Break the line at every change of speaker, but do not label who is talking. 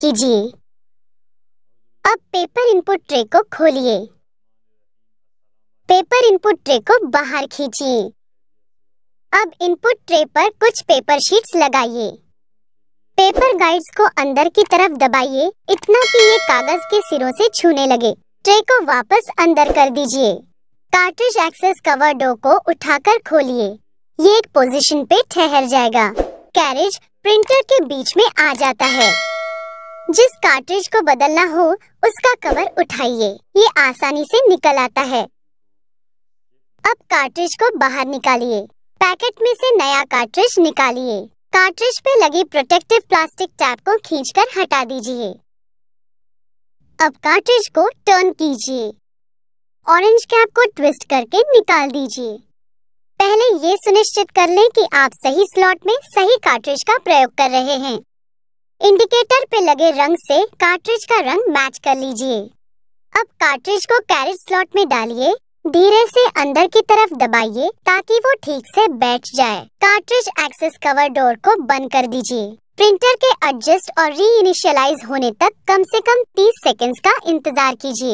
कीजिए। अब paper input tray को खोलिए। पेपर इनपुट ट्रे को बाहर खींचिए। अब इनपुट ट्रे पर कुछ पेपर शीट्स लगाइए। पेपर गाइड्स को अंदर की तरफ दबाइए, इतना कि ये कागज के सिरों से छूने लगे। ट्रे को वापस अंदर कर दीजिए। कार्ट्रिज एक्सेस कवर डोर को उठाकर खोलिए। ये एक पोजीशन पे ठहर जाएगा। कैरेज प्रिंटर के बीच में आ जाता है। जिस कार्ट्रिज को बदलना हो उसका कवर उठाइए, ये आसानी से निकल आता है। अब कार्ट्रिज को बाहर निकालिए। पैकेट में से नया कार्ट्रिज निकालिए। कार्ट्रिज पे लगी प्रोटेक्टिव प्लास्टिक टैप को खींचकर हटा दीजिए। अब कार्ट्रिज को टर्न कीजिए। ऑरेंज कैप को ट्विस्ट करके निकाल दीजिए। पहले ये सुनिश्चित कर लें कि आप सही स्लॉट में सही कार्ट्रिज का प्रयोग कर रहे हैं। इंडिकेटर पे लगे रंग से कार्ट्रिज का रंग मैच कर लीजिए। अब कार्ट्रिज को कैरेज स्लॉट में डालिए। धीरे से अंदर की तरफ दबाइए ताकि वो ठीक से बैठ जाए। कार्ट्रिज एक्सेस कवर डोर को बंद कर दीजिए। प्रिंटर के एडजस्ट और री इनिशियलाइज होने तक कम से कम 30 सेकंड्स का इंतजार कीजिए।